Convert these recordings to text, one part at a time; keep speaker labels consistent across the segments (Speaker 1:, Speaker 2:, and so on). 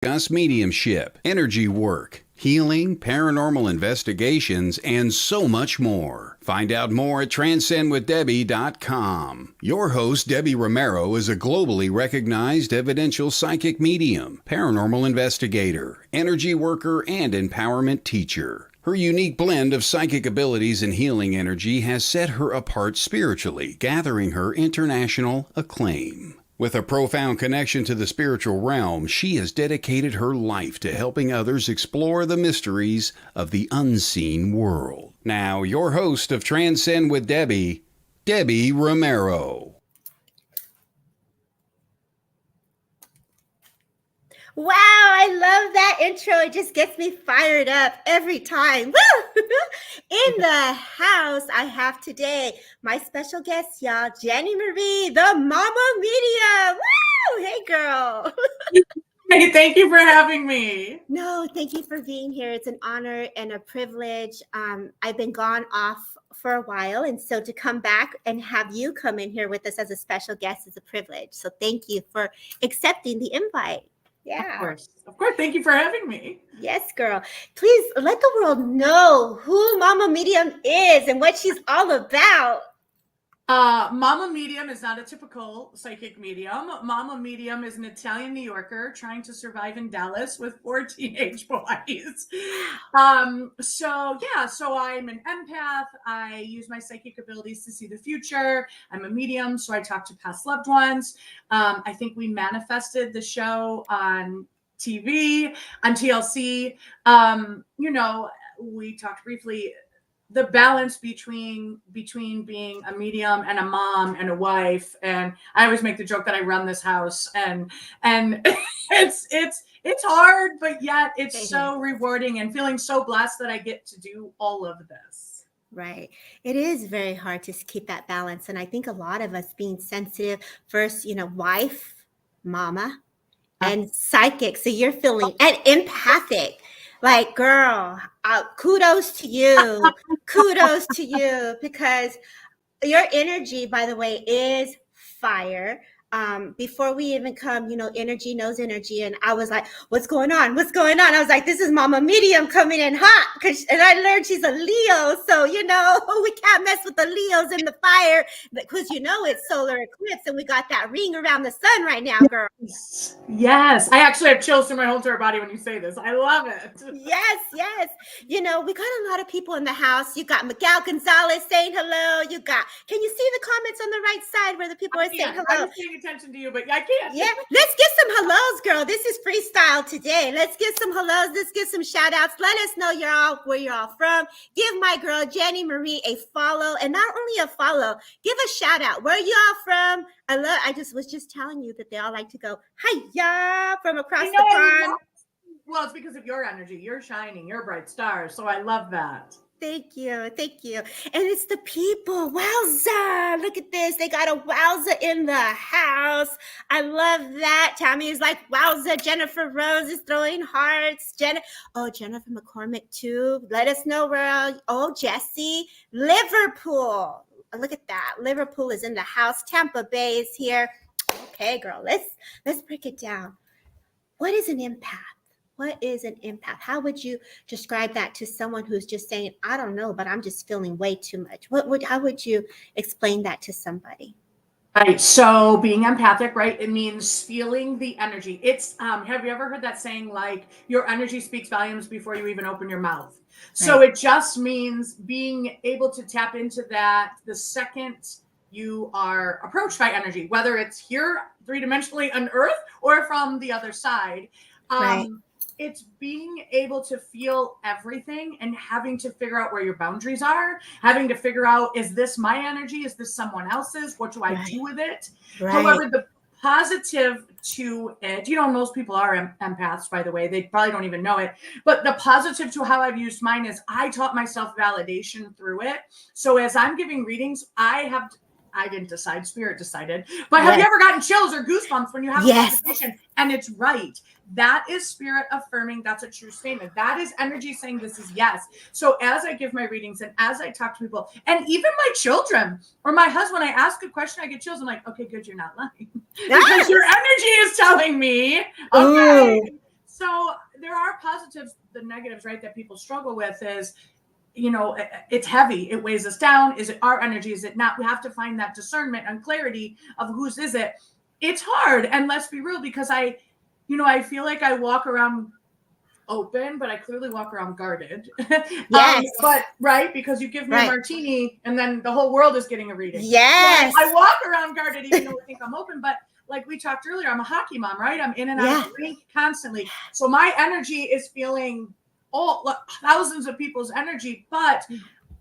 Speaker 1: discuss mediumship, energy work, healing, paranormal investigations, and so much more. Find out more at transcendwithdebbie.com. Your host, Debbie Romero, is a globally recognized evidential psychic medium, paranormal investigator, energy worker, and empowerment teacher. Her unique blend of psychic abilities and healing energy has set her apart spiritually, gathering her international acclaim. With a profound connection to the spiritual realm, she has dedicated her life to helping others explore the mysteries of the unseen world. Now, your host of Transcend with Debbie, Debbie Romero.
Speaker 2: Wow, I love that intro. It just gets me fired up every time. Woo! In the house, I have today my special guest, y'all, Jennie Marie, the Mama Medium. Woo! Hey, girl.
Speaker 3: Hey, thank you for having me.
Speaker 2: No, thank you for being here. It's an honor and a privilege. I've been gone off for a while, and so to come back and have you come in here with us as a special guest is a privilege. So thank you for accepting the invite. Yeah.
Speaker 3: Of course. Thank you for having me.
Speaker 2: Yes, girl. Please let the world know who Mama Medium is and what she's all about.
Speaker 3: Mama Medium is not a typical psychic medium. Mama Medium is an Italian New Yorker trying to survive in Dallas with 4 teenage boys. So I'm an empath. I use my psychic abilities to see the future. I'm a medium, so I talk to past loved ones. I think we manifested the show on TV, on TLC. We talked briefly the balance between being a medium and a mom and a wife. And I always make the joke that I run this house, and it's hard, but yet it's so rewarding and feeling so blessed that I get to do all of this.
Speaker 2: Right. It is very hard to keep that balance. And I think a lot of us being sensitive, first, wife, mama, and psychic. So you're feeling, and empathic. Like, girl, kudos to you. Kudos to you, because your energy, by the way, is fire. Before we even come, energy knows energy. And I was like, what's going on? What's going on? I was like, this is Mama Medium coming in hot. And I learned she's a Leo. So, we can't mess with the Leos in the fire, because, it's solar eclipse and we got that ring around the sun right now, girl.
Speaker 3: Yes. I actually have chills through my whole entire body when you say this. I love it.
Speaker 2: Yes. We got a lot of people in the house. You got Miguel Gonzalez saying hello. Can you see the comments on the right side where the people are saying hello?
Speaker 3: I'm paying attention to you, but I can't.
Speaker 2: Yeah, let's get some hellos, girl. This is freestyle today. Let's get some hellos. Let's get some shout outs. Let us know where you're all from. Give my girl Jennie Marie a follow, and not only a follow, give a shout out. Where you all from? I was just telling you that they all like to go hiya from across the pond.
Speaker 3: Well, it's because of your energy. You're shining. You're a bright star. So I love that.
Speaker 2: Thank you. And it's the people. Wowza. Look at this. They got a wowza in the house. I love that. Tammy is like, wowza. Jennifer Rose is throwing hearts. Jennifer McCormick too. Let us know where. Jesse. Liverpool. Look at that. Liverpool is in the house. Tampa Bay is here. Okay, girl. Let's break it down. What is an empath? What is an empath? How would you describe that to someone who's just saying, I don't know, but I'm just feeling way too much? How would you explain that to somebody?
Speaker 3: Right. So being empathic, right? It means feeling the energy. It's, have you ever heard that saying, like, your energy speaks volumes before you even open your mouth? Right. So it just means being able to tap into that the second you are approached by energy, whether it's here 3-dimensionally on Earth or from the other side.
Speaker 2: Right.
Speaker 3: It's being able to feel everything and having to figure out where your boundaries are, having to figure out, is this my energy? Is this someone else's? What do I do with it? Right. However, the positive to it, most people are empaths, by the way, they probably don't even know it, but the positive to how I've used mine is I taught myself validation through it. So as I'm giving readings, I didn't decide, spirit decided, but have you ever gotten chills or goosebumps when you have a conversation and it's right? That is spirit affirming. That's a true statement. That is energy saying this is yes. So as I give my readings and as I talk to people, and even my children or my husband, I ask a question, I get chills. I'm like, okay, good. You're not lying because your energy is telling me. Okay. positives, the negatives, right, that people struggle with is, it's heavy. It weighs us down. Is it our energy? Is it not? We have to find that discernment and clarity of whose is it. It's hard. And let's be real, because I feel like I walk around open, but I clearly walk around guarded.
Speaker 2: Yes.
Speaker 3: But right, because you give me a martini and then the whole world is getting a reading.
Speaker 2: Yes.
Speaker 3: So I walk around guarded even though I think I'm open, but like we talked earlier, I'm a hockey mom, right? I'm in and out of the rink constantly. So my energy is feeling thousands of people's energy, but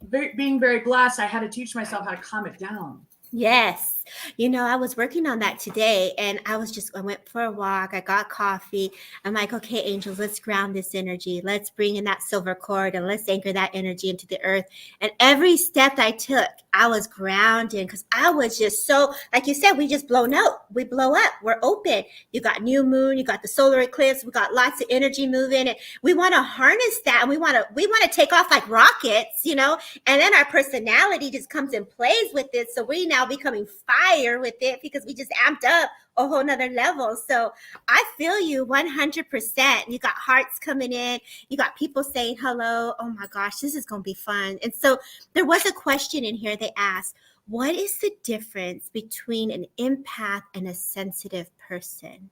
Speaker 3: being very blessed, I had to teach myself how to calm it down.
Speaker 2: Yes. I was working on that today, and I went for a walk. I got coffee. I'm like, okay, angels, let's ground this energy. Let's bring in that silver cord and let's anchor that energy into the earth. And every step I took, I was grounded, because I was just so, like you said, we just blown out. We blow up. We're open. You got new moon. You got the solar eclipse. We got lots of energy moving, and we want to harness that. And we want to take off like rockets, and then our personality just comes and plays with it. So we now becoming fire with it because we just amped up a whole nother level. So I feel you 100%. You got hearts coming in. You got people saying hello. Oh my gosh, this is going to be fun. And so there was a question in here. They asked, what is the difference between an empath and a sensitive person?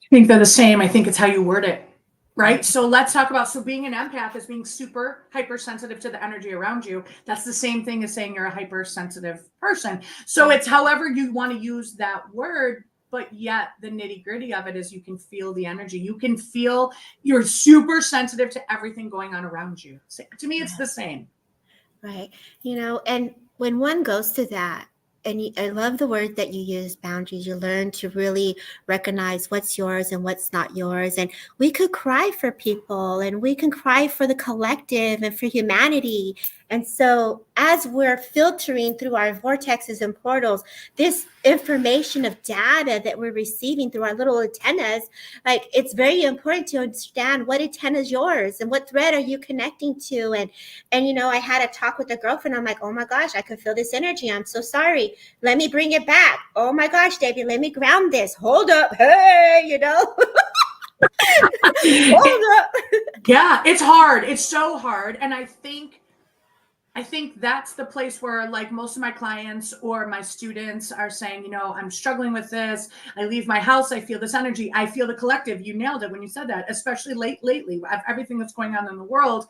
Speaker 3: I think they're the same. I think it's how you word it. Right. So let's talk about, being an empath is being super hypersensitive to the energy around you. That's the same thing as saying you're a hypersensitive person. So it's however you want to use that word, but yet the nitty gritty of it is you can feel the energy. You can feel you're super sensitive to everything going on around you. So to me, it's the same.
Speaker 2: Right. And when one goes to that, and I love the word that you use, boundaries. You learn to really recognize what's yours and what's not yours. And we could cry for people, and we can cry for the collective and for humanity. And so as we're filtering through our vortexes and portals, this information of data that we're receiving through our little antennas, like, it's very important to understand what antenna is yours and what thread are you connecting to. And I had a talk with a girlfriend. I'm like, oh my gosh, I could feel this energy. I'm so sorry. Let me bring it back. Oh my gosh, Debbie, let me ground this. Hold up. Hey, Hold up.
Speaker 3: Yeah, it's hard. It's so hard. And I think that's the place where, like, most of my clients or my students are saying, I'm struggling with this. I leave my house. I feel this energy. I feel the collective. You nailed it when you said that, especially lately, everything that's going on in the world.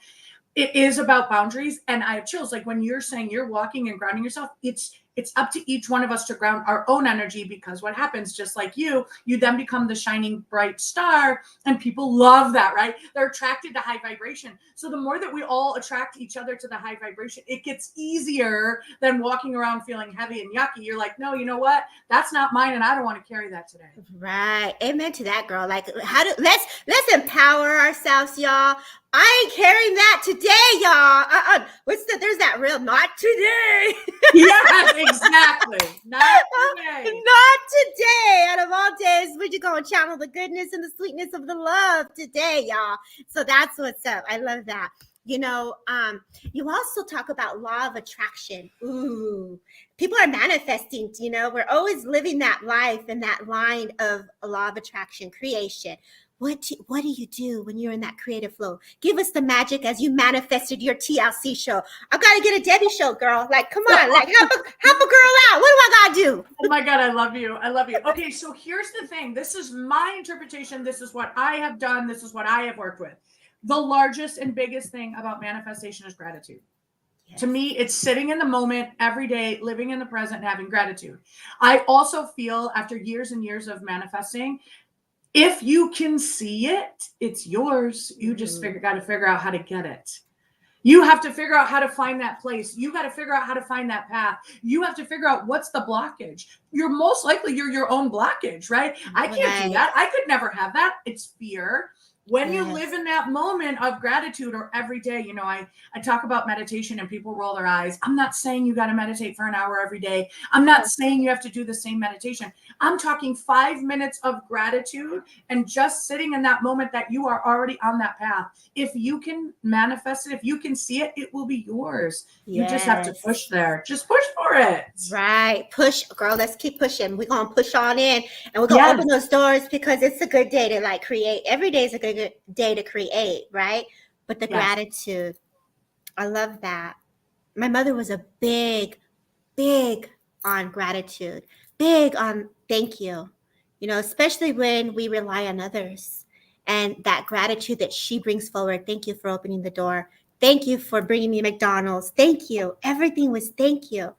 Speaker 3: It is about boundaries. And I have chills. Like when you're saying you're walking and grounding yourself, it's up to each one of us to ground our own energy, because what happens, just like you then become the shining bright star, and people love that, right? They're attracted to high vibration. So the more that we all attract each other to the high vibration, it gets easier than walking around feeling heavy and yucky. You're like, no, you know what? That's not mine, and I don't want to carry that today.
Speaker 2: Right. Amen to that, girl. Like, let's empower ourselves, y'all. I ain't carrying that today, y'all. There's that real not today.
Speaker 3: Yes, exactly. Not today.
Speaker 2: Not today. Out of all days, we're just going to channel the goodness and the sweetness of the love today, y'all. So that's what's up. I love that. You also talk about law of attraction. Ooh, people are manifesting, we're always living that life and that line of a law of attraction, creation. What do you do when you're in that creative flow? Give us the magic as you manifested your TLC show. I got to get a Debbie show, girl. Like, come on, like help a girl out. What do I got to do?
Speaker 3: Oh my God, I love you. I love you. Okay, so here's the thing. This is my interpretation. This is what I have done. This is what I have worked with. The largest and biggest thing about manifestation is gratitude. Yes. To me, it's sitting in the moment every day, living in the present, and having gratitude. I also feel, after years and years of manifesting, if you can see it, it's yours. You just got to figure out how to get it. You have to figure out how to find that place. You got to figure out how to find that path. You have to figure out what's the blockage. You're most likely your own blockage, right? I can't do that. I could never have that. It's fear. When you live in that moment of gratitude, or every day, you know, I talk about meditation and people roll their eyes. I'm not saying you got to meditate for an hour every day. I'm not saying you have to do the same meditation. I'm talking 5 minutes of gratitude and just sitting in that moment that you are already on that path. If you can manifest it, if you can see it, it will be yours. You just have to push there. Just push for it.
Speaker 2: Right. Push, girl. Let's keep pushing. We're going to push on in, and we're going to open those doors, because it's a good day to like create. Every day is a good day to create, right? But the gratitude, I love that. My mother was a big on gratitude, big on thank you, you know, especially when we rely on others, and that gratitude that she brings forward. Thank you for opening the door. Thank you for bringing me McDonald's. Thank you. Everything was thank you.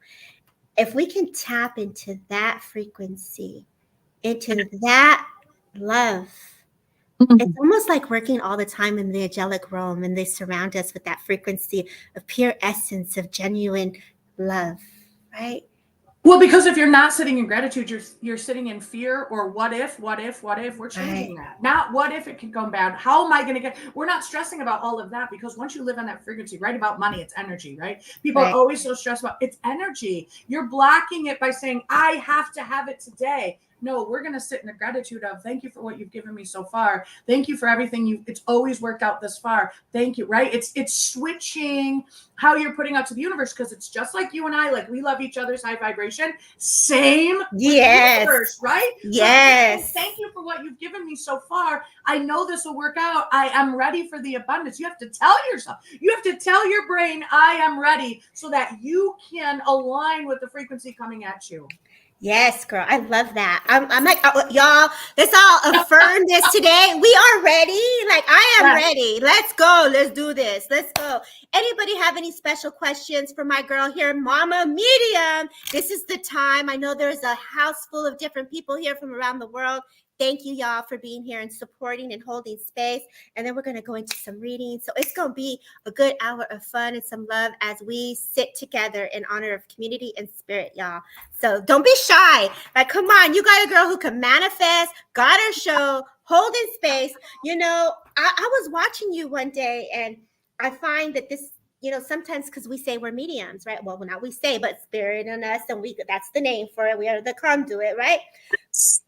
Speaker 2: If we can tap into that frequency, into that love, it's almost like working all the time in the angelic realm, and they surround us with that frequency of pure essence of genuine love, right?
Speaker 3: Well, because if you're not sitting in gratitude, you're sitting in fear, or what if. We're changing that. Not what if it can go bad. How am I going to get? We're not stressing about all of that, because once you live on that frequency, right, about money, it's energy, right? People are always so stressed about it's energy. You're blocking it by saying, I have to have it today. No, we're going to sit in the gratitude of thank you for what you've given me so far. Thank you for everything it's always worked out this far. Thank you. Right. It's switching how you're putting out to the universe, because it's just like you and I, like we love each other's high vibration. Same with the universe, right?
Speaker 2: Yes.
Speaker 3: So thank you for what you've given me so far. I know this will work out. I am ready for the abundance. You have to tell yourself, you have to tell your brain, I am ready, so that you can align with the frequency coming at you.
Speaker 2: Yes, girl. I love that. I'm like, y'all, let's all affirm this today. We are ready. Like, I am ready. Let's go. Let's do this. Let's go. Anybody have any special questions for my girl here, Mama Medium? This is the time. I know there's a house full of different people here from around the world. Thank you, y'all, for being here and supporting and holding space. And then we're going to go into some readings. So it's going to be a good hour of fun and some love as we sit together in honor of community and spirit, y'all. So don't be shy. Like, come on. You got a girl who can manifest, got her show, holding space. You know, I was watching you one day, and I find that this, you know, sometimes because we say we're mediums, right? Well, not we say, but spirit in us, and that's the name for it. We are the conduit, right?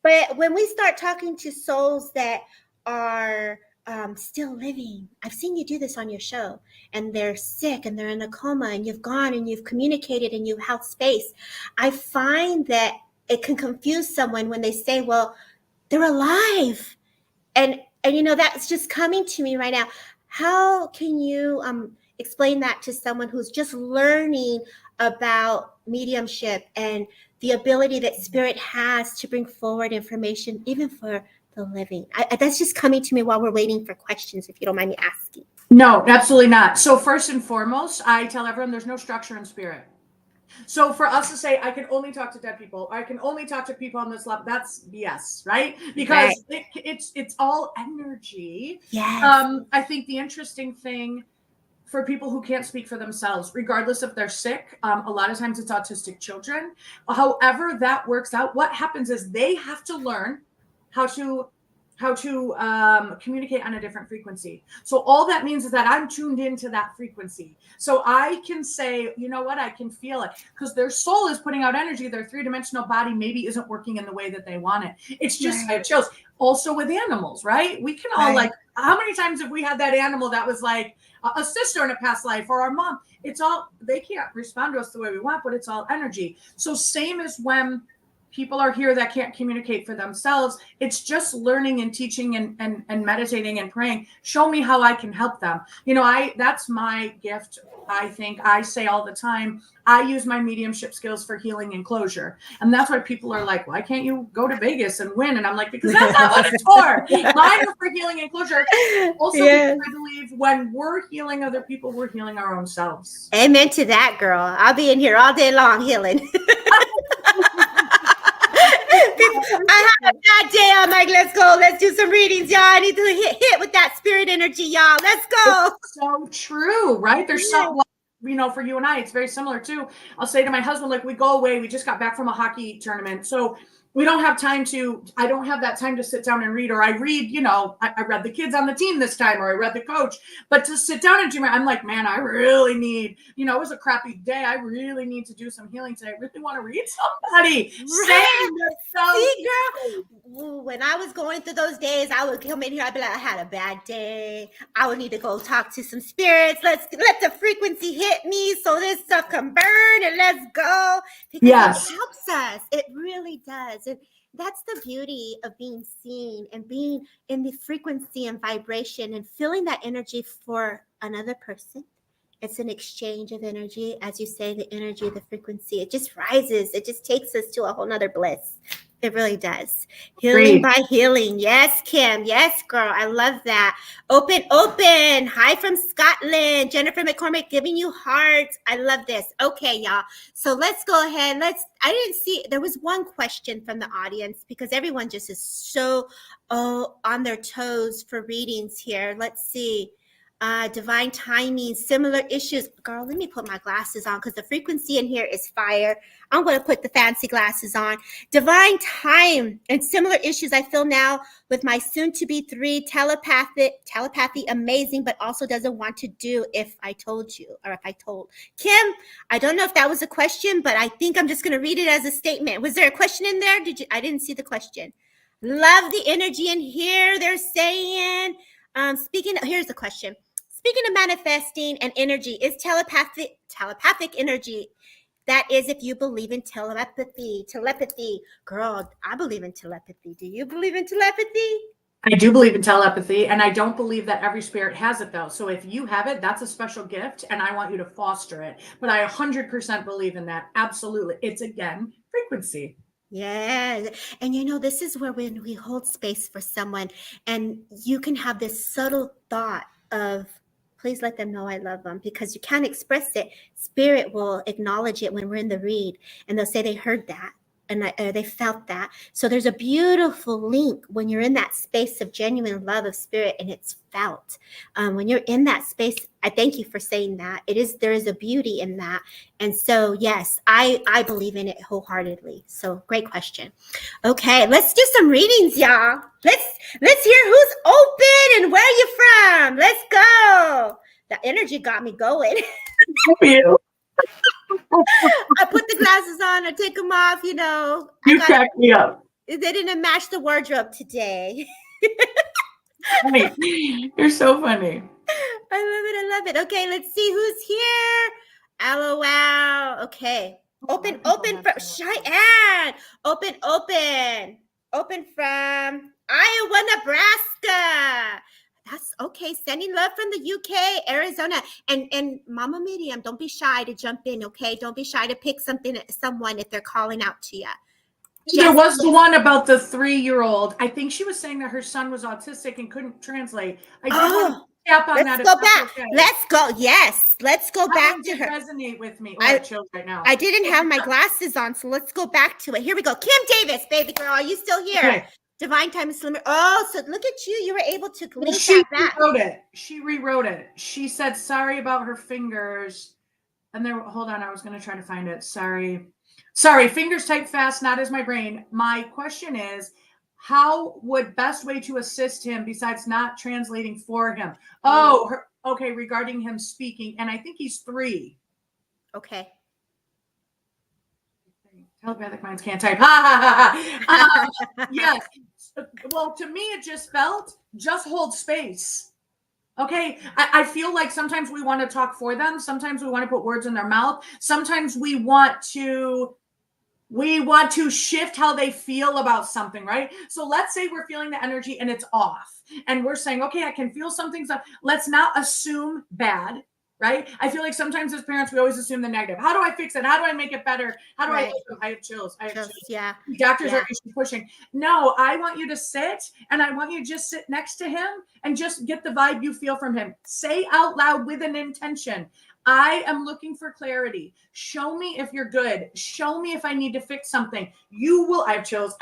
Speaker 2: But when we start talking to souls that are still living, I've seen you do this on your show, and they're sick and they're in a coma, and you've gone and you've communicated and you've held space. I find that it can confuse someone when they say, well, they're alive. And you know, that's just coming to me right now. How can you explain that to someone who's just learning about mediumship and the ability that spirit has to bring forward information, even for the living? That's just coming to me while we're waiting for questions, if you don't mind me asking.
Speaker 3: No, absolutely not. So first and foremost, I tell everyone there's no structure in spirit. So for us to say, I can only talk to dead people, or I can only talk to people on this level, that's BS, right? Because it's all energy.
Speaker 2: Yes.
Speaker 3: I think the interesting thing for people who can't speak for themselves, regardless if they're sick, a lot of times it's autistic children. However that works out, what happens is they have to learn how to communicate on a different frequency. So all that means is that I'm tuned into that frequency. So I can say, you know what, I can feel it, because their soul is putting out energy. Their three-dimensional body maybe isn't working in the way that they want it. It's just, I chose. Also with animals, right? We can all like, how many times have we had that animal that was like a sister in a past life, or our mom? It's all, they can't respond to us the way we want, but it's all energy. So same as when people are here that can't communicate for themselves. It's just learning and teaching and meditating and praying. Show me how I can help them. You know, that's my gift. I think I say all the time, I use my mediumship skills for healing and closure. And that's why people are like, why can't you go to Vegas and win? And I'm like, because that's not what it's for. Mine are for healing and closure. Also, because I believe when we're healing other people, we're healing our own selves.
Speaker 2: Amen to that, girl. I'll be in here all day long healing. I have a bad day. I'm like, let's go. Let's do some readings, y'all. I need to hit with that spirit energy, y'all. Let's go.
Speaker 3: It's so true, right? There's so, you know, for you and I, it's very similar too. I'll say to my husband, like, we go away. We just got back from a hockey tournament. So we don't have time to, I don't have that time to sit down and read, or I read, I read the kids on the team this time, or I read the coach, but to sit down and do I'm like, man, I really need, it was a crappy day. I really need to do some healing today. I really want to read somebody.
Speaker 2: Right.
Speaker 3: So
Speaker 2: See, girl, when I was going through those days, I would come in here, I'd be like, I had a bad day. I would need to go talk to some spirits. Let the frequency hit me so this stuff can burn, and let's go. Because
Speaker 3: yes,
Speaker 2: it helps us. It really does. And that's the beauty of being seen and being in the frequency and vibration and feeling that energy for another person. It's an exchange of energy. As you say, the energy, the frequency, it just rises. It just takes us to a whole nother bliss. It really does. Healing by healing. Yes, Kim. Yes, girl. I love that. Open. Hi from Scotland. Jennifer McCormick giving you hearts. I love this. Okay, y'all. So let's go ahead. I didn't see, there was one question from the audience because everyone just is so on their toes for readings here. Let's see. Divine timing, similar issues. Girl, let me put my glasses on because the frequency in here is fire. I'm going to put the fancy glasses on. Divine time and similar issues I feel now with my soon-to-be 3 telepathy, amazing, but also doesn't want to do if I told you or if I told. Kim, I don't know if that was a question, but I think I'm just going to read it as a statement. Was there a question in there? I didn't see the question. Love the energy in here. They're saying, here's the question. Speaking of manifesting and energy, is telepathic energy. That is if you believe in telepathy. Girl, I believe in telepathy. Do you believe in telepathy?
Speaker 3: I do believe in telepathy, and I don't believe that every spirit has it, though. So if you have it, that's a special gift, and I want you to foster it. But I 100% believe in that. Absolutely. It's, again, frequency.
Speaker 2: Yeah. And this is where when we hold space for someone and you can have this subtle thought of, please let them know I love them, because you can't express it. Spirit will acknowledge it when we're in the read, and they'll say they heard that and they felt that. So there's a beautiful link when you're in that space of genuine love of spirit and it's felt. When you're in that space, I thank you for saying that. There is a beauty in that. And so, yes, I believe in it wholeheartedly. So great question. Okay, let's do some readings, y'all. Let's hear who's open and where you from. Let's go. The energy got me going. I put the glasses on, I take them off,
Speaker 3: You crack me up.
Speaker 2: They didn't match the wardrobe today.
Speaker 3: Hey, you're so funny.
Speaker 2: I love it. Okay, let's see who's here. LOL. Okay. Open from Cheyenne. Open from Iowa, Nebraska. That's okay. Sending love from the UK, Arizona, and Mama Medium. Don't be shy to jump in, okay? Don't be shy to pick someone if they're calling out to you.
Speaker 3: There was the one about the 3-year-old. I think she was saying that her son was autistic and couldn't translate. I did want to tap on that.
Speaker 2: Let's go back. Okay. Let's go. Yes, let's go back to her.
Speaker 3: Resonate with me. I chills right now.
Speaker 2: I didn't have my glasses on, so let's go back to it. Here we go. Kim Davis, baby girl, are you still here? Okay. Divine time is slimmer. Oh, so look at you. You were able to link that back.
Speaker 3: She rewrote it. She said sorry about her fingers. And there, hold on, I was going to try to find it. Sorry, fingers type fast, not as my brain. My question is, how would best way to assist him besides not translating for him? Okay, regarding him speaking. And I think he's 3.
Speaker 2: Okay.
Speaker 3: Telepathic minds can't type. Ha ha ha ha. Yes. Well, to me, it just felt hold space. Okay. I feel like sometimes we want to talk for them. Sometimes we want to put words in their mouth. Sometimes we want to shift how they feel about something, right? So let's say we're feeling the energy and it's off. And we're saying, okay, I can feel something's up. Let's not assume bad. Right? I feel like sometimes as parents, we always assume the negative. How do I fix it? How do I make it better? How do I have chills? I have chills.
Speaker 2: Yeah.
Speaker 3: Doctors are pushing. No, I want you to sit, and I want you to just sit next to him and just get the vibe you feel from him. Say out loud with an intention. I am looking for clarity. Show me if you're good. Show me if I need to fix something. I have chills.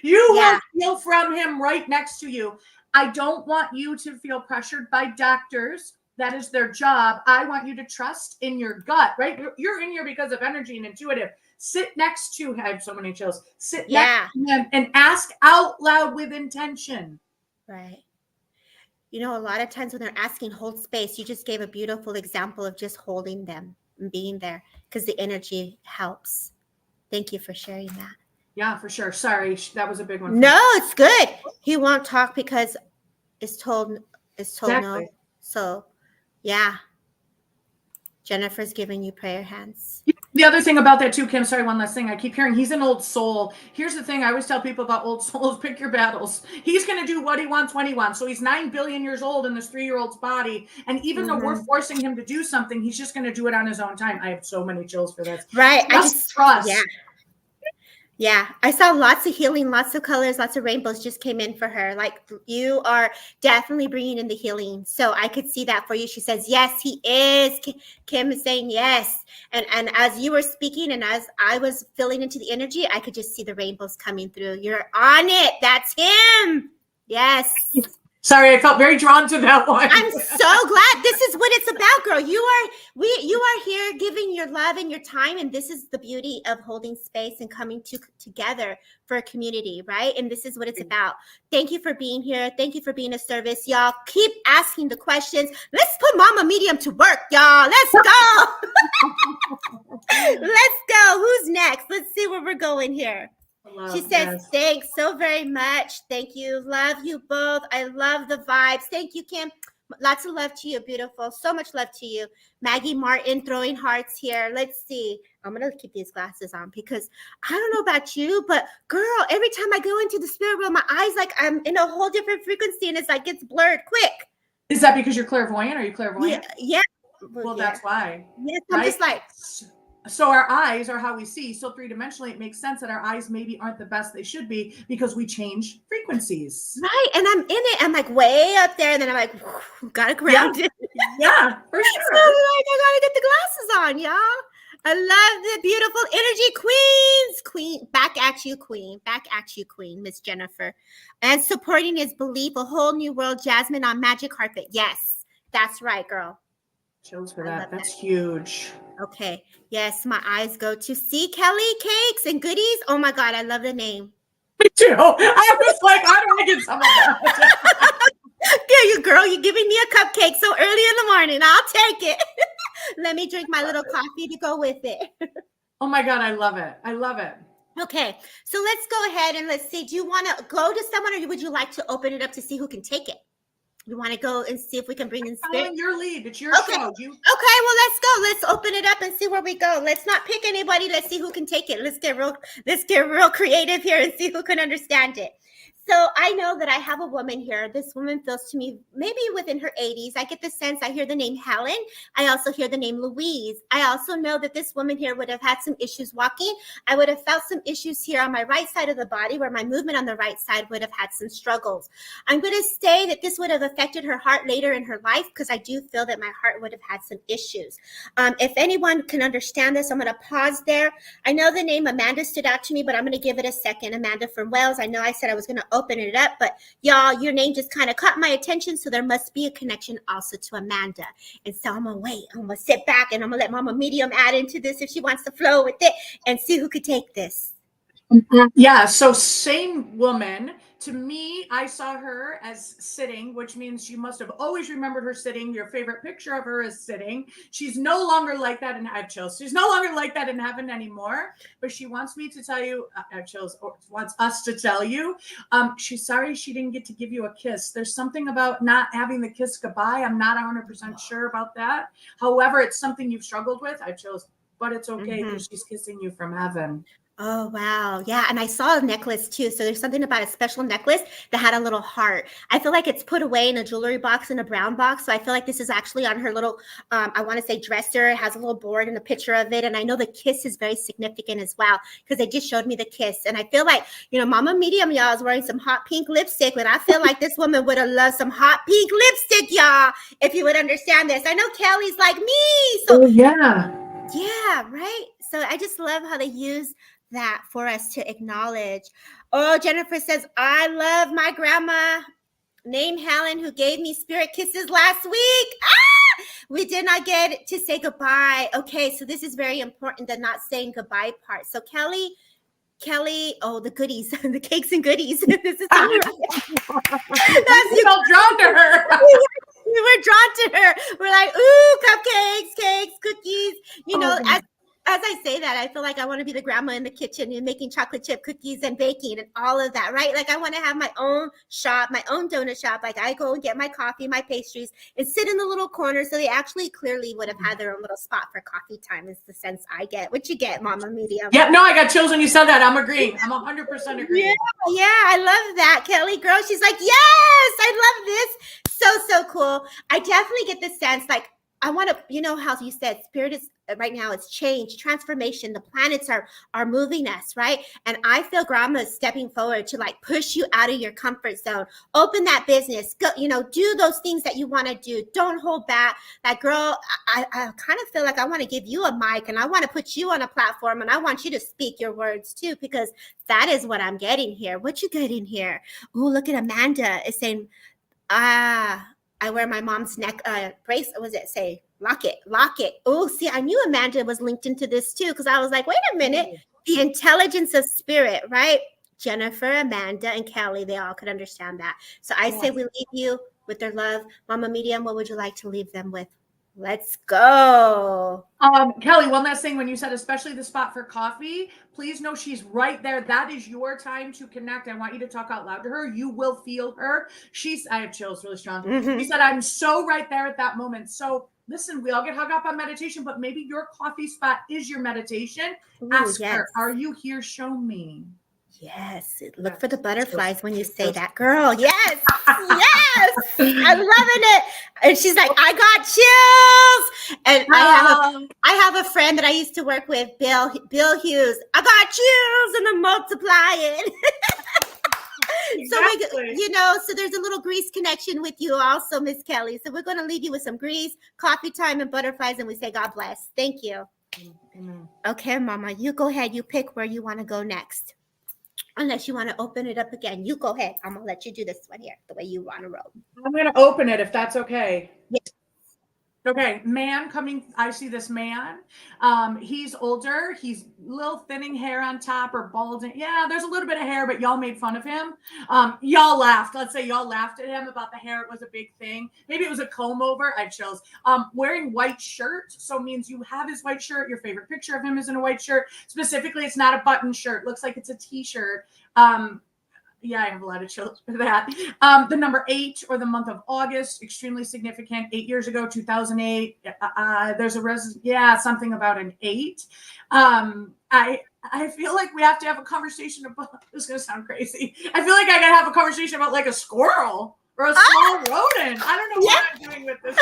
Speaker 3: You will feel from him right next to you. I don't want you to feel pressured by doctors. That is their job. I want you to trust in your gut, right? You're in here because of energy and intuitive. Sit next to, I have so many chills. Sit
Speaker 2: Yeah.
Speaker 3: next to him and ask out loud with intention.
Speaker 2: Right. You know, a lot of times when they're asking, hold space, you just gave a beautiful example of just holding them and being there because the energy helps. Thank you for sharing that.
Speaker 3: Yeah, for sure. Sorry, that was a big one.
Speaker 2: No, it's good. He won't talk because it's told
Speaker 3: Exactly.
Speaker 2: no. So, yeah. Jennifer's giving you prayer hands.
Speaker 3: The other thing about that too, Kim, sorry, one last thing. I keep hearing he's an old soul. Here's the thing I always tell people about old souls, pick your battles. He's going to do what he wants when he wants. So he's 9 billion years old in this 3-year-old's body. And even though we're forcing him to do something, he's just going to do it on his own time. I have so many chills for this.
Speaker 2: Right.
Speaker 3: Just trust.
Speaker 2: Yeah. Yeah, I saw lots of healing, lots of colors, lots of rainbows just came in for her. Like, you are definitely bringing in the healing. So I could see that for you. She says, yes, he is. Kim is saying yes. And as you were speaking and as I was filling into the energy, I could just see the rainbows coming through. You're on it. That's him. Yes.
Speaker 3: Sorry, I felt very drawn to that one.
Speaker 2: I'm so glad. This is what it's about, girl. You are here giving your love and your time, and this is the beauty of holding space and coming together for a community, right? And this is what it's about. Thank you for being here. Thank you for being a service, y'all. Keep asking the questions. Let's put Mama Medium to work, y'all. Let's go. Let's go. Who's next? Let's see where we're going here. She says, thanks so very much. Thank you. Love you both. I love the vibes. Thank you, Kim. Lots of love to you, beautiful. So much love to you. Maggie Martin throwing hearts here. Let's see. I'm going to keep these glasses on because I don't know about you, but girl, every time I go into the spirit world, my eyes like I'm in a whole different frequency and it's like it's blurred quick.
Speaker 3: Is that because you're clairvoyant? Are you clairvoyant?
Speaker 2: Yeah.
Speaker 3: Well, that's why.
Speaker 2: Yes, I'm just like...
Speaker 3: So our eyes are how we see. So 3-dimensionally, it makes sense that our eyes maybe aren't the best they should be because we change frequencies.
Speaker 2: Right. And I'm in it. I'm like way up there. And then I'm like, gotta ground it.
Speaker 3: Yeah, for sure.
Speaker 2: So I gotta get the glasses on, y'all. I love the beautiful energy queens. Queen, back at you, queen. Back at you, queen, Miss Jennifer. And supporting his belief, a whole new world, Jasmine on magic carpet. Yes, that's right, girl.
Speaker 3: Chills for that. That's huge.
Speaker 2: Okay. Yes, my eyes go to see Kelly Cakes and Goodies. Oh my God, I love the name.
Speaker 3: Me too. I was like, how do I get some of that?
Speaker 2: There you girl, you're giving me a cupcake so early in the morning. I'll take it. Let me drink my little coffee to go with it.
Speaker 3: Oh my God, I love it. I love it.
Speaker 2: Okay, so let's go ahead and let's see. Do you want to go to someone or would you like to open it up to see who can take it? You want to go and see if we can bring in spirit?
Speaker 3: Following your lead. It's your show.
Speaker 2: Okay, well, let's go. Let's open it up and see where we go. Let's not pick anybody. Let's see who can take it. Let's get real creative here and see who can understand it. So I know that I have a woman here. This woman feels to me maybe within her 80s. I get the sense I hear the name Helen. I also hear the name Louise. I also know that this woman here would have had some issues walking. I would have felt some issues here on my right side of the body where my movement on the right side would have had some struggles. I'm going to say that this would have affected her heart later in her life because I do feel that my heart would have had some issues. If anyone can understand this, I'm going to pause there. I know the name Amanda stood out to me, but I'm going to give it a second. Amanda from Wales. I know I said I was going to open it up, but y'all, your name just kind of caught my attention, so there must be a connection also to Amanda. And so I'm gonna wait. I'm gonna sit back and I'm gonna let Mama Medium add into this if she wants to flow with it and see who could take this.
Speaker 3: Yeah, so same woman. To me, I saw her as sitting, which means you must have always remembered her sitting. Your favorite picture of her is sitting. She's no longer like that in She's no longer like that in heaven anymore. But she wants me to tell you, wants us to tell you, she's sorry she didn't get to give you a kiss. There's something about not having the kiss goodbye. I'm not 100% sure about that. However, it's something you've struggled with. But it's okay because she's kissing you from heaven.
Speaker 2: Oh, wow. Yeah. And I saw a necklace too. So there's something about a special necklace that had a little heart. I feel like it's put away in a jewelry box, in a brown box. So I feel like this is actually on her little, I want to say dresser. It has a little board and a picture of it. And I know the kiss is very significant as well because they just showed me the kiss. And I feel like, Mama Medium, y'all, is wearing some hot pink lipstick. But I feel like this woman would have loved some hot pink lipstick, y'all, if you would understand this. I know Kelly's like me. So yeah, right. So I just love how they use that for us to acknowledge. Oh, Jennifer says, I love my grandma named Helen who gave me spirit kisses last week. We did not get to say goodbye. Okay, so this is very important, the not saying goodbye part. So Kelly, oh, the goodies, the cakes and goodies. This is
Speaker 3: We felt drawn to her.
Speaker 2: We were drawn to her. We're like, ooh, cupcakes, cakes, cookies. You know, as I say that, I feel like I want to be the grandma in the kitchen and making chocolate chip cookies and baking and all of that, right? Like I want to have my own shop, my own donut shop. Like I go and get my coffee, my pastries, and sit in the little corner. So they actually clearly would have had their own little spot for coffee time is the sense I get. What you get, Mama Medium?
Speaker 3: Yeah, no, I got chills when you said that. I'm agreeing. I'm 100% agreeing.
Speaker 2: Yeah, I love that. Kelly girl, she's like, yes, I love this. So cool. I definitely get the sense like I want to, you know how you said spirit is right now, it's change, transformation. The planets are moving us, right? And I feel grandma is stepping forward to like push you out of your comfort zone, open that business, go, you know, do those things that you want to do. Don't hold back. Like, girl, I kind of feel like I want to give you a mic and I want to put you on a platform and I want you to speak your words too, because that is what I'm getting here. What you getting here? Oh, look at Amanda. It's saying, I wear my mom's neck brace. What was it say? Locket. Oh, see, I knew Amanda was linked into this too, because I was like, wait a minute. The intelligence of spirit, right? Jennifer, Amanda, and Kelly, they all could understand that. So I say we leave you with their love. Mama Medium, what would you like to leave them with? Let's go.
Speaker 3: Kelly, one last thing. When you said especially the spot for coffee, please know she's right there. That is your time to connect. I want you to talk out loud to her. You will feel her. I have chills really strong.
Speaker 2: Mm-hmm.
Speaker 3: She said, I'm so right there at that moment. So listen, we all get hung up on meditation, but maybe your coffee spot is your meditation. Ask her, are you here? Show me.
Speaker 2: Yes. Look for the butterflies when you say that, girl. Yes. Yes. I'm loving it. And she's like, I got chills. And I have a friend that I used to work with, Bill Hughes. I got chills and I'm multiplying.
Speaker 3: Exactly.
Speaker 2: So you know, so there's a little grease connection with you also, Miss Kelly. So we're going to leave you with some grease, coffee time, and butterflies, and we say God bless. Thank you.
Speaker 3: Amen.
Speaker 2: Okay, Mama, you go ahead. You pick where you want to go next. Unless you want to open it up again, you go ahead. I'm gonna let you do this one here, the way you want to roll.
Speaker 3: I'm gonna open it if that's okay.
Speaker 2: Yes.
Speaker 3: Okay, man coming. I see this man. He's older. He's little thinning hair on top or balding. Yeah, there's a little bit of hair, but y'all made fun of him. Y'all laughed. Let's say y'all laughed at him about the hair. It was a big thing. Maybe it was a comb over. I have chills. Wearing white shirt. So means you have his white shirt. Your favorite picture of him is in a white shirt. Specifically, it's not a button shirt. Looks like it's a t-shirt. Yeah, I have a lot of chills for that. The number 8 or the month of August, extremely significant. 8 years ago, 2008. There's something about an 8. I feel like we have to have a conversation about, this is going to sound crazy. I feel like I got to have a conversation about like a squirrel or a small rodent. I don't know what I'm doing with this.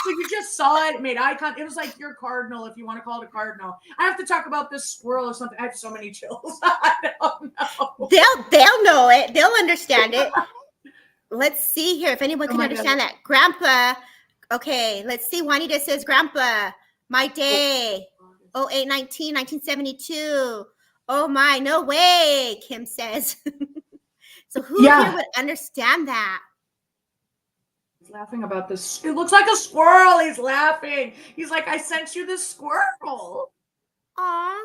Speaker 3: So you just saw it, made eye contact. It was like your cardinal, if you want to call it a cardinal. I have to talk about this squirrel or something. I have so many chills. I don't know.
Speaker 2: They'll know it. They'll understand it. Let's see here if anyone can understand that. Grandpa. Okay, let's see. Juanita says, Grandpa, my day. 0819, 1972. Oh my, no way, Kim says. So who here would understand that?
Speaker 3: Laughing about this. It looks like a squirrel. He's laughing. He's like, I sent you this squirrel.
Speaker 2: Aw.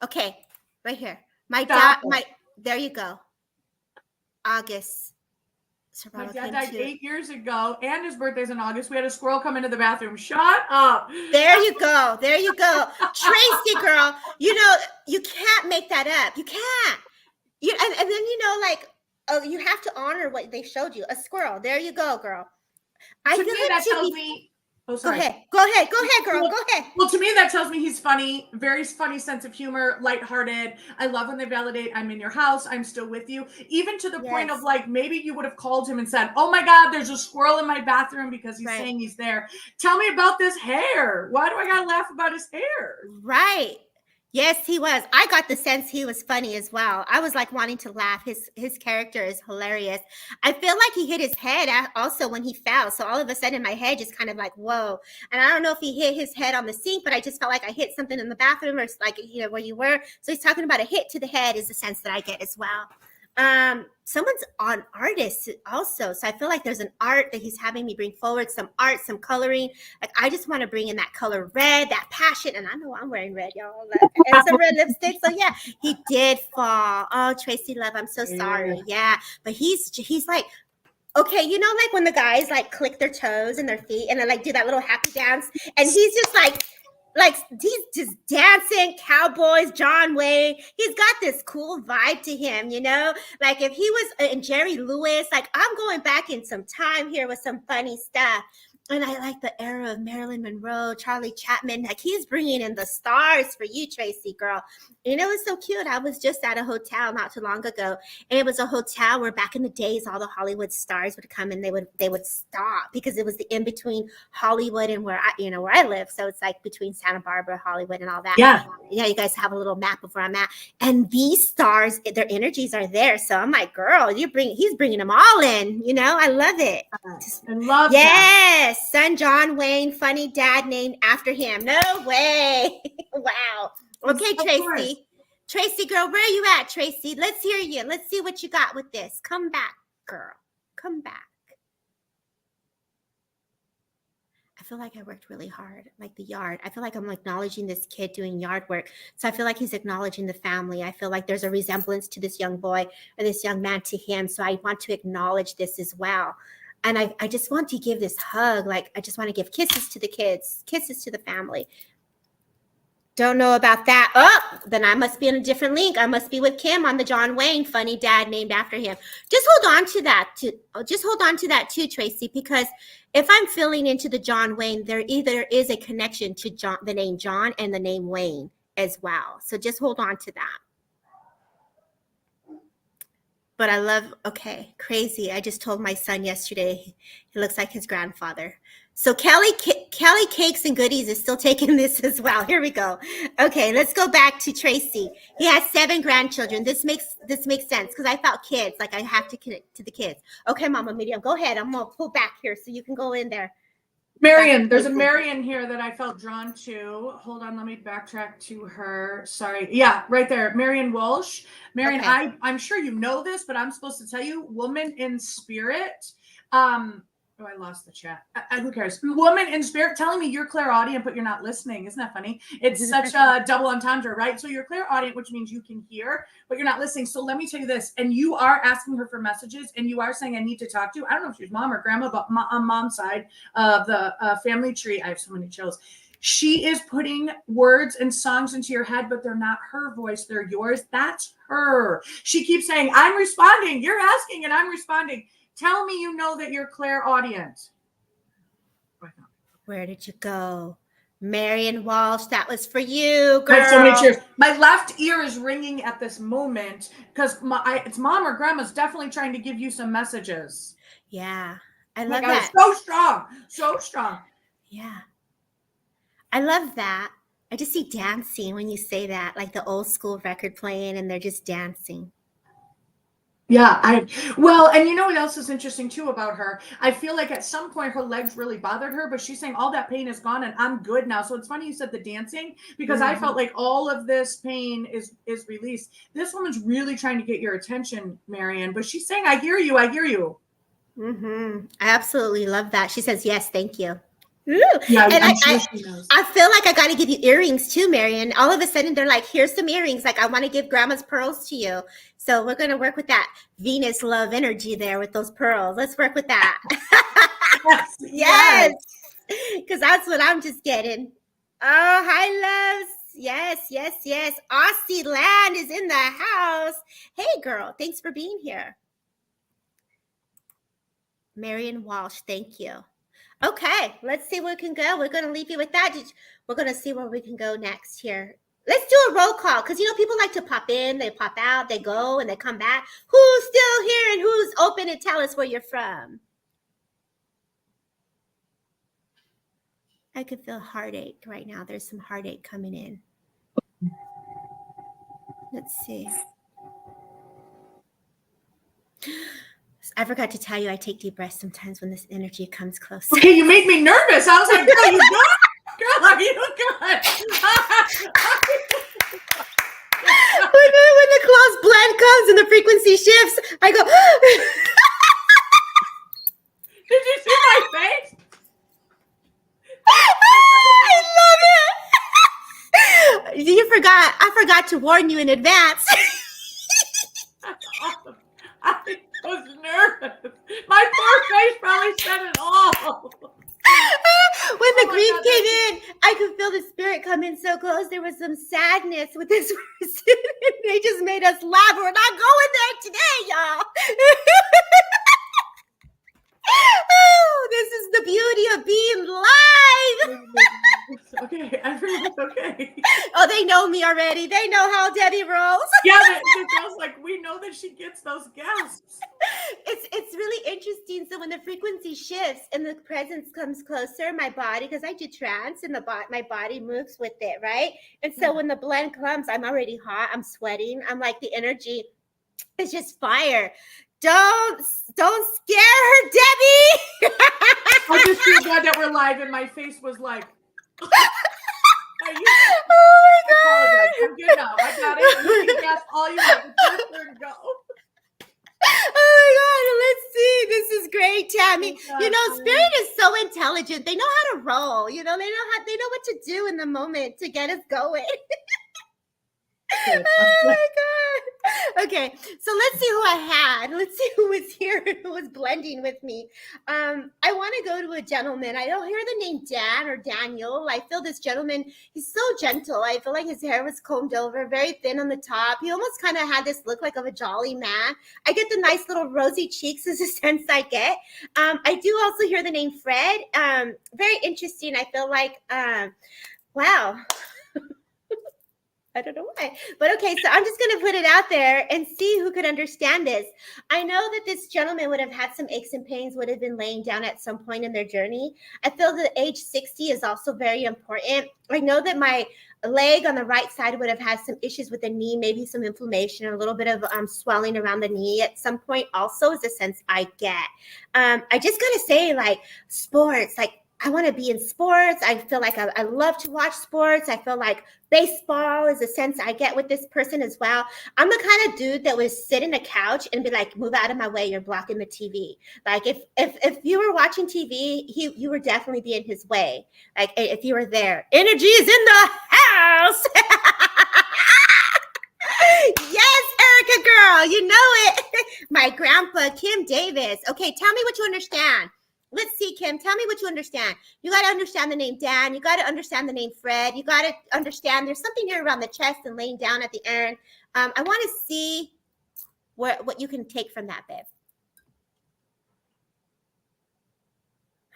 Speaker 2: Okay, right here. There you go. August.
Speaker 3: My dad died 8 years ago, and his birthday's in August. We had a squirrel come into the bathroom. Shut up.
Speaker 2: There you go. Tracy, girl, you know, you can't make that up. You can't. And then, you know, like, oh, you have to honor what they showed you. A squirrel. There you go, girl. I feel like
Speaker 3: that tells me. Oh, sorry.
Speaker 2: Go ahead, girl. Go ahead.
Speaker 3: Well, to me, that tells me he's funny, very funny sense of humor, lighthearted. I love when they validate, I'm in your house, I'm still with you. Even to the point of like, maybe you would have called him and said, oh my God, there's a squirrel in my bathroom because he's saying he's there. Tell me about this hair. Why do I got to laugh about his hair?
Speaker 2: Right. Yes, he was. I got the sense he was funny as well. I was like wanting to laugh. His character is hilarious. I feel like he hit his head also when he fell. So all of a sudden my head just kind of like, whoa. And I don't know if he hit his head on the sink, but I just felt like I hit something in the bathroom or like, you know, where you were. So he's talking about a hit to the head is the sense that I get as well. Someone's an artist also. So I feel like there's an art that he's having me bring forward, some art, some coloring. Like I just want to bring in that color red, that passion. And I know I'm wearing red, y'all. And some red lipstick. So yeah, he did fall. Oh, Tracy Love, I'm so sorry. Yeah. But he's like, okay, you know, like when the guys like click their toes and their feet and then like do that little happy dance. And he's just like he's just dancing, cowboys, John Wayne. He's got this cool vibe to him, you know? Like if he was in Jerry Lewis, like I'm going back in some time here with some funny stuff. And I like the era of Marilyn Monroe, Charlie Chaplin. Like he's bringing in the stars for you, Tracy, girl. You know, it's so cute. I was just at a hotel not too long ago, and it was a hotel where back in the days, all the Hollywood stars would come and they would stop because it was the in between Hollywood and where I live. So it's like between Santa Barbara, Hollywood, and all that.
Speaker 3: Yeah.
Speaker 2: Yeah, you guys have a little map of where I'm at. And these stars, their energies are there. So I'm like, girl, he's bringing them all in. You know, I love it.
Speaker 3: I love that.
Speaker 2: Yes. Son John Wayne, funny dad named after him. No way. Wow. Okay, Tracy. Tracy, girl, where are you at, Tracy? Let's hear you. Let's see what you got with this. Come back, girl. Come back. I feel like I worked really hard, like the yard. I feel like I'm acknowledging this kid doing yard work. So I feel like he's acknowledging the family. I feel like there's a resemblance to this young boy or this young man to him. So I want to acknowledge this as well. And I just want to give this hug. Like, I just want to give kisses to the kids, kisses to the family. Don't know about that. Oh, then I must be in a different link. I must be with Kim on the John Wayne, funny dad named after him. Just hold on to that too, Tracy, because if I'm filling into the John Wayne, there either is a connection to the name John and the name Wayne as well. So just hold on to that. But I love, okay, crazy. I just told my son yesterday, he looks like his grandfather. So Kelly Cakes and Goodies is still taking this as well. Here we go. Okay, let's go back to Tracy. He has 7 grandchildren. This makes sense because I felt kids, like I have to connect to the kids. Okay, Mama Medium, go ahead. I'm going to pull back here so you can go in there.
Speaker 3: Marion, there's a Marion here that I felt drawn to. Hold on, let me backtrack to her. Sorry. Yeah, right there. Marion Walsh. Marion, okay. I'm sure you know this, but I'm supposed to tell you, woman in spirit. Oh, I lost the chat. Who cares? Woman in spirit telling me you're clairaudient, but you're not listening. Isn't that funny? It's such a double entendre, right? So you're clairaudient, which means you can hear, but you're not listening. So let me tell you this. And you are asking her for messages, and you are saying, I need to talk to you. I don't know if she's mom or grandma, but on mom's side of the family tree, I have so many chills. She is putting words and songs into your head, but they're not her voice. They're yours. That's her. She keeps saying, I'm responding. You're asking, and I'm responding. Tell me you know that you're clairaudient.
Speaker 2: Where did you go? Marion Walsh, that was for you, girl.
Speaker 3: I have so many cheers. My left ear is ringing at this moment because it's mom or grandma's definitely trying to give you some messages.
Speaker 2: Yeah, I love that.
Speaker 3: So strong. So strong.
Speaker 2: Yeah. I love that. I just see dancing when you say that, like the old school record playing and they're just dancing.
Speaker 3: Yeah, and you know what else is interesting too about her? I feel like at some point her legs really bothered her, but she's saying all that pain is gone and I'm good now. So it's funny you said the dancing because I felt like all of this pain is released. This woman's really trying to get your attention, Marion, but she's saying, I hear you. I hear you.
Speaker 2: I absolutely love that. She says, yes, thank you. Ooh.
Speaker 3: Yeah,
Speaker 2: and
Speaker 3: sure
Speaker 2: I feel like I got to give you earrings too, Marion. All of a sudden, they're like, here's some earrings. Like, I want to give grandma's pearls to you. So we're going to work with that Venus love energy there with those pearls. Let's work with that. Yes. Because that's what I'm just getting. Oh, hi, loves. Yes. Aussie Land is in the house. Hey, girl. Thanks for being here. Marion Walsh, thank you. Okay, let's see where we can go. We're going to leave you with that. We're going to see where we can go next here. Let's do a roll call because, you know, people like to pop in, they pop out, they go, and they come back. Who's still here and who's open to tell us where you're from? I can feel heartache right now. There's some heartache coming in. Let's see. I forgot to tell you, I take deep breaths sometimes when this energy comes close.
Speaker 3: Okay, you made me nervous. I was like, girl, you good? Girl, are you good?
Speaker 2: When the close blend comes and the frequency shifts, I go,
Speaker 3: Did you see my face?
Speaker 2: I love it. I forgot to warn you in advance.
Speaker 3: That's awesome. I was nervous. My poor face probably said it all.
Speaker 2: When the grief came in, I could feel the spirit come in so close. There was some sadness with this person. They just made us laugh. We're not going there today, y'all. Oh, this is the beauty of being live.
Speaker 3: Okay, everyone's okay.
Speaker 2: Oh, they know me already. They know how Debbie rolls.
Speaker 3: Yeah, the girl's like, we know that she gets those guests.
Speaker 2: It's really interesting. So when the frequency shifts and the presence comes closer, my body, because I do trance and my body moves with it, right? And so when the blend comes, I'm already hot. I'm sweating. I'm like, the energy is just fire. Don't scare her, Debbie.
Speaker 3: I just feel glad that we're live, and my face was like,
Speaker 2: oh my God.
Speaker 3: I'm good now. I got it. You can guess all you want. It's your turn, go.
Speaker 2: Oh my God, let's see. This is great, Tammy. You know, spirit is so intelligent. They know how to roll. You know, they know what to do in the moment to get us going. Oh my God. Okay, so let's see who I had. Let's see who was here, who was blending with me. I want to go to a gentleman. I don't hear the name Dan or Daniel. I feel this gentleman, he's so gentle. I feel like his hair was combed over, very thin on the top. He almost kind of had this look like of a jolly man. I get the nice little rosy cheeks is a sense I get. I do also hear the name Fred. Very interesting. I feel like, wow. I don't know why, but okay. So I'm just going to put it out there and see who could understand this. I know that this gentleman would have had some aches and pains, would have been laying down at some point in their journey. I feel that age 60 is also very important. I know that my leg on the right side would have had some issues with the knee, maybe some inflammation or a little bit of swelling around the knee at some point also is a sense I get. I just got to say, like, sports, like, I want to be in sports. I feel like I love to watch sports. I feel like baseball is a sense I get with this person as well. I'm the kind of dude that would sit in a couch and be like, move out of my way. You're blocking the TV. Like if you were watching TV, you would definitely be in his way. Like if you were there, energy is in the house. Yes, Erica girl, you know it. My grandpa, Kim Davis. Okay, tell me what you understand. Let's see, Kim, tell me what you understand. You got to understand the name Dan. You got to understand the name Fred. You got to understand there's something here around the chest and laying down at the end. I want to see what you can take from that, babe.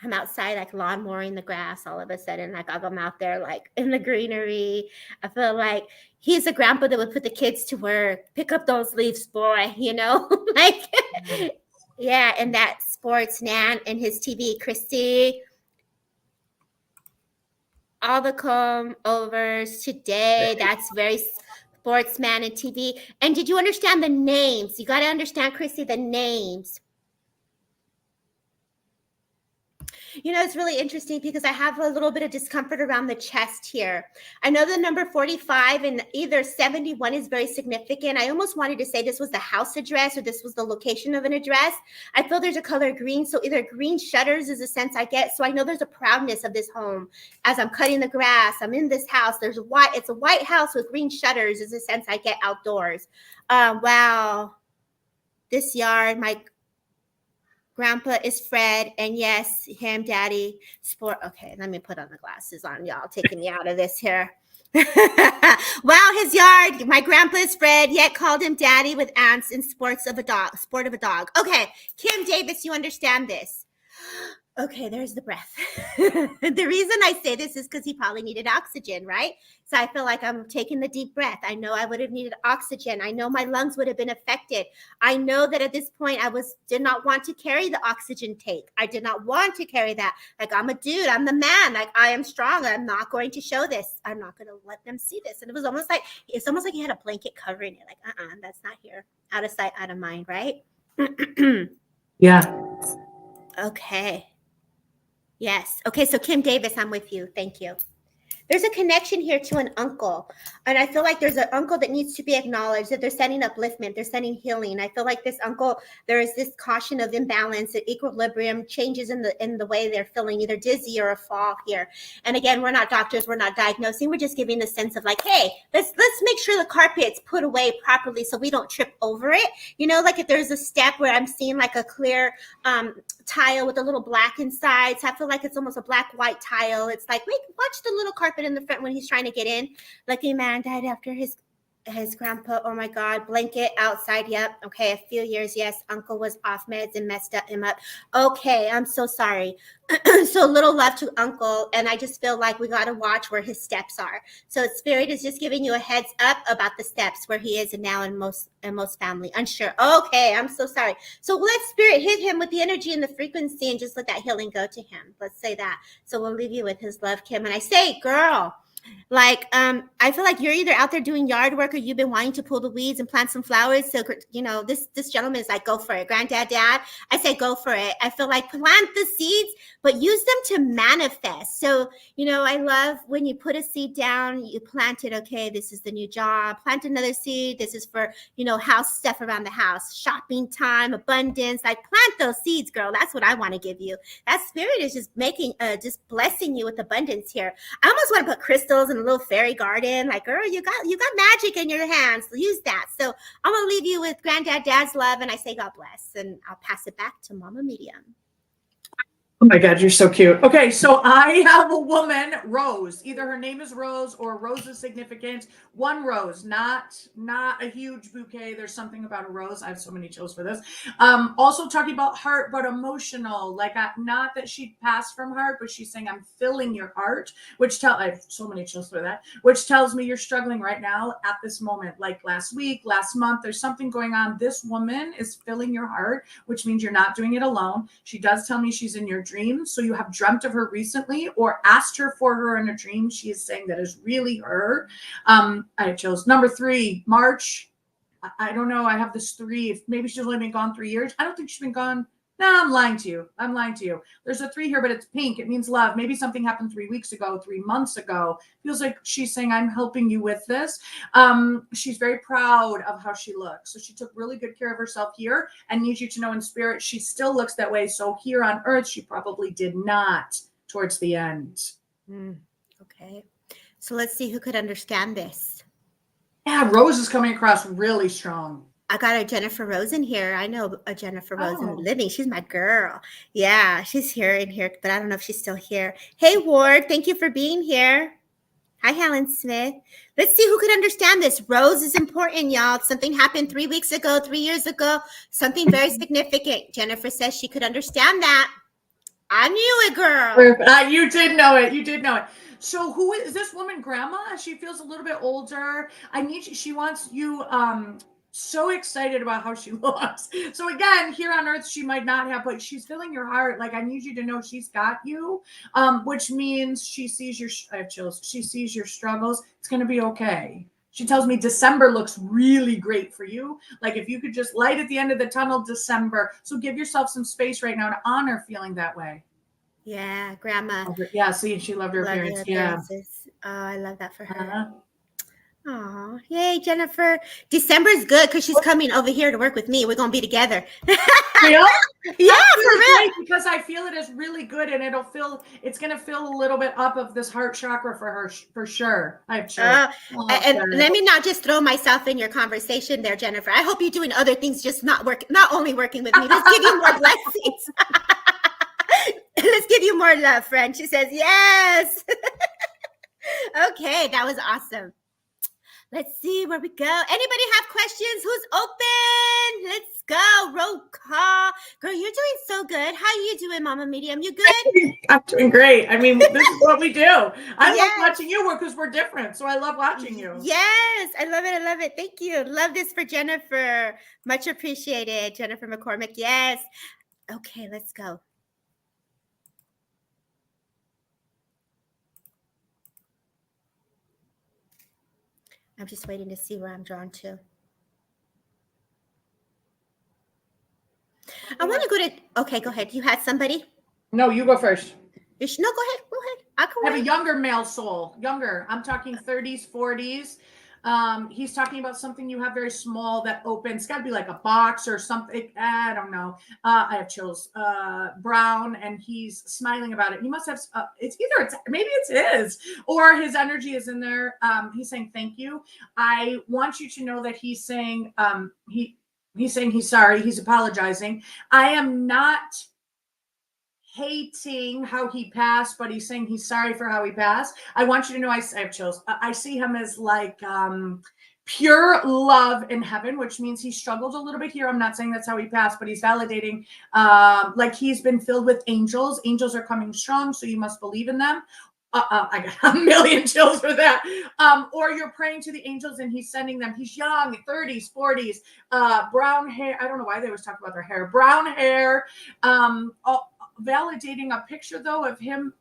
Speaker 2: I'm outside, like lawn mowing the grass all of a sudden. Like I'm out there like in the greenery. I feel like he's a grandpa that would put the kids to work. Pick up those leaves, boy, you know? Like... Yeah, and that sports Nan and his TV, Christy. All the come overs today. That's very sportsman and TV. And did you understand the names? You got to understand, Christy, the names. You know, it's really interesting because I have a little bit of discomfort around the chest here. I know the number 45 and either 71 is very significant. I almost wanted to say this was the house address or this was the location of an address. I feel there's a color green. So either green shutters is a sense I get. So I know there's a proudness of this home. As I'm cutting the grass, I'm in this house. There's white. It's a white house with green shutters is a sense I get outdoors. Wow. This yard, my grandpa is Fred, and yes, him, daddy, sport. Okay, let me put on the glasses on, y'all, taking me out of this here. Wow, his yard, my grandpa is Fred, yet called him daddy with ants in sport of a dog. Okay, Kim Davis, you understand this. Okay, there's the breath. The reason I say this is because he probably needed oxygen, right? So I feel like I'm taking the deep breath. I know I would have needed oxygen. I know my lungs would have been affected. I know that at this point I did not want to carry the oxygen tank. I did not want to carry that. Like, I'm a dude. I'm the man. Like, I am strong. I'm not going to show this. I'm not going to let them see this. And it's almost like he had a blanket covering it. Like, that's not here. Out of sight, out of mind, right?
Speaker 3: Yeah.
Speaker 2: Okay. Yes. Okay. So Kim Davis, I'm with you. Thank you. There's a connection here to an uncle. And I feel like there's an uncle that needs to be acknowledged, that they're sending upliftment, they're sending healing. I feel like this uncle, there is this caution of imbalance, equilibrium, changes in the way they're feeling, either dizzy or a fall here. And again, we're not doctors, we're not diagnosing, we're just giving the sense of like, hey, let's make sure the carpet's put away properly so we don't trip over it. You know, like if there's a step where I'm seeing like a clear tile with a little black inside. So I feel like it's almost a black-white tile. It's like, wait, watch the little carpet in the front when he's trying to get in. Lucky man died after his grandpa. Oh my God. Blanket outside. Yep. Okay. A few years. Yes. Uncle was off meds and messed him up. Okay. I'm so sorry. So little love to uncle. And I just feel like we got to watch where his steps are. So spirit is just giving you a heads up about the steps where he is and now in most family. Unsure. Okay. I'm so sorry. So let spirit hit him with the energy and the frequency and just let that healing go to him. Let's say that. So we'll leave you with his love, Kim. And I say, girl, like, I feel like you're either out there doing yard work or you've been wanting to pull the weeds and plant some flowers. So, you know, this gentleman is like, go for it. Granddad, dad, I say, go for it. I feel like plant the seeds, but use them to manifest. So, you know, I love when you put a seed down, you plant it. Okay, this is the new job. Plant another seed. This is for, you know, house stuff around the house, shopping time, abundance. Like plant those seeds, girl. That's what I want to give you. That spirit is just making, just blessing you with abundance here. I almost want to put crystals in a little fairy garden. Like, girl, you got magic in your hands. Use that. So I'm gonna leave you with Granddad, Dad's love, and I say God bless. And I'll pass it back to Mama Medium.
Speaker 3: Oh my God, you're so cute. Okay, so I have a woman, Rose. Either her name is Rose or Rose is significant. One rose, not a huge bouquet. There's something about a rose. I have so many chills for this. Also talking about heart, but emotional. Like not that she passed from heart, but she's saying I'm filling your heart, I have so many chills for that, which tells me you're struggling right now at this moment. Like last week, last month, there's something going on. This woman is filling your heart, which means you're not doing it alone. She does tell me she's in your dreams. So you have dreamt of her recently or asked her for her in a dream. She is saying that is really her. I chose number 3, March. I don't know. I have this 3. Maybe she's only been gone 3 years. I don't think she's been gone. No, I'm lying to you. There's a 3 here, but it's pink. It means love. Maybe something happened 3 weeks ago, 3 months ago. Feels like she's saying, I'm helping you with this. She's very proud of how she looks. So she took really good care of herself here and needs you to know in spirit, she still looks that way. So here on earth, she probably did not towards the end.
Speaker 2: Okay. So let's see who could understand this.
Speaker 3: Yeah, Rose is coming across really strong.
Speaker 2: I got a Jennifer Rose in here. I know a Jennifer Rose in the living. She's my girl. Yeah, she's here in here, but I don't know if she's still here. Hey, Ward, thank you for being here. Hi, Helen Smith. Let's see who could understand this. Rose is important, y'all. Something happened 3 weeks ago, 3 years ago, something very significant. Jennifer says she could understand that. I knew it, girl.
Speaker 3: You did know it. So who is this woman, grandma? She feels a little bit older. She wants you so excited about how she looks. So again, here on earth, she might not have, but she's filling your heart. Like, I need you to know she's got you, which means she sees I have chills. She sees your struggles. It's going to be okay. She tells me December looks really great for you. Like if you could just light at the end of the tunnel, December. So give yourself some space right now to honor feeling that way.
Speaker 2: Yeah, grandma.
Speaker 3: Yeah, see, she loved her appearance. Yeah.
Speaker 2: Oh, I love that for her. Oh, yay, Jennifer. December's good because she's coming over here to work with me. We're going to be together.
Speaker 3: Real?
Speaker 2: Yeah, for real.
Speaker 3: Because I feel it is really good and it's going to fill a little bit up of this heart chakra for her, for sure. I have chills.
Speaker 2: And let me not just throw myself in your conversation there, Jennifer. I hope you're doing other things, just not only working with me. Let's give you more blessings. Let's give you more love, friend. She says, yes. Okay, that was awesome. Let's see where we go. Anybody have questions? Who's open? Let's go. Roll call. Girl, you're doing so good. How you doing, Mama Medium? You good?
Speaker 3: I'm doing great. I mean, this is what we do. I love watching you work because we're different. So I love watching you.
Speaker 2: Yes, I love it. Thank you. Love this for Jennifer. Much appreciated, Jennifer McCormick. Yes. Okay, let's go. I'm just waiting to see where I'm drawn to. I want to go to, okay, go ahead. You had somebody?
Speaker 3: No, you go first.
Speaker 2: No, go ahead. I can
Speaker 3: have a
Speaker 2: wait.
Speaker 3: younger male soul. Younger. I'm talking 30s, 40s. He's talking about something you have very small that opens. It's got to be like a box or something. I don't know. I have chills. Brown, and he's smiling about it. He must have. Maybe it's his, or his energy is in there. He's saying thank you. I want you to know that he's saying he's saying he's sorry. He's apologizing. I am not hating how he passed, but he's saying he's sorry for how he passed. I want you to know, I have chills. I see him as like pure love in heaven, which means he struggled a little bit here. I'm not saying that's how he passed, but he's validating like he's been filled with angels. Angels are coming strong, so you must believe in them. I got a million chills for that. Or you're praying to the angels and he's sending them. He's young, 30s, 40s, brown hair. I don't know why they always talk about their hair. Brown hair. Validating a picture though of him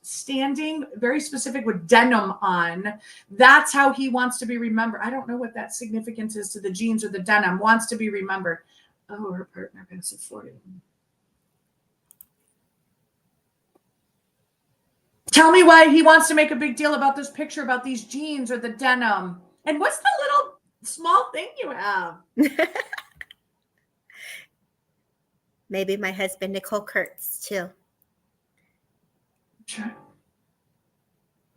Speaker 3: standing very specific with denim on. That's how he wants to be remembered. I don't know what that significance is to the jeans or the denim. Wants to be remembered. Oh, her partner passed at 40. Tell me why he wants to make a big deal about this picture, about these jeans or the denim. And what's the little small thing you have?
Speaker 2: Maybe my husband, Nicole Kurtz, too.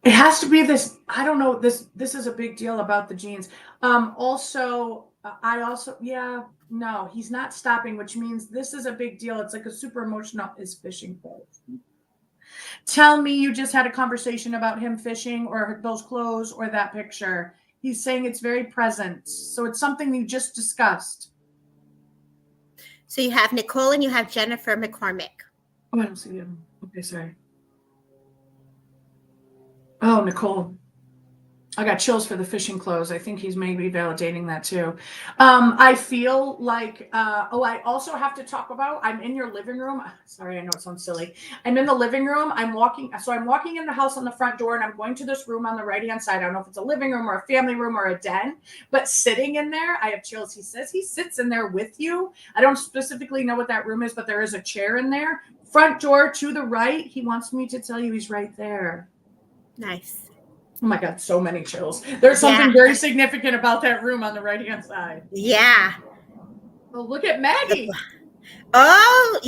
Speaker 3: It has to be this. I don't know. This is a big deal about the jeans. No, he's not stopping, which means this is a big deal. It's like a super emotional is fishing poles. Tell me you just had a conversation about him fishing or those clothes or that picture. He's saying it's very present. So it's something you just discussed.
Speaker 2: So you have Nicole and you have Jennifer McCormick.
Speaker 3: Oh, I don't see him. Okay, sorry. Oh, Nicole. I got chills for the fishing clothes. I think he's maybe validating that too. I feel like, I also have to talk about, I'm in your living room. Sorry, I know it sounds silly. I'm in the living room. I'm walking in the house on the front door and I'm going to this room on the right-hand side. I don't know if it's a living room or a family room or a den, but sitting in there, I have chills. He says he sits in there with you. I don't specifically know what that room is, but there is a chair in there. Front door to the right. He wants me to tell you he's right there.
Speaker 2: Nice.
Speaker 3: Oh my God, so many chills. There's something very significant about that room on the right-hand side.
Speaker 2: Yeah.
Speaker 3: Oh, look at Maggie.
Speaker 2: Oh,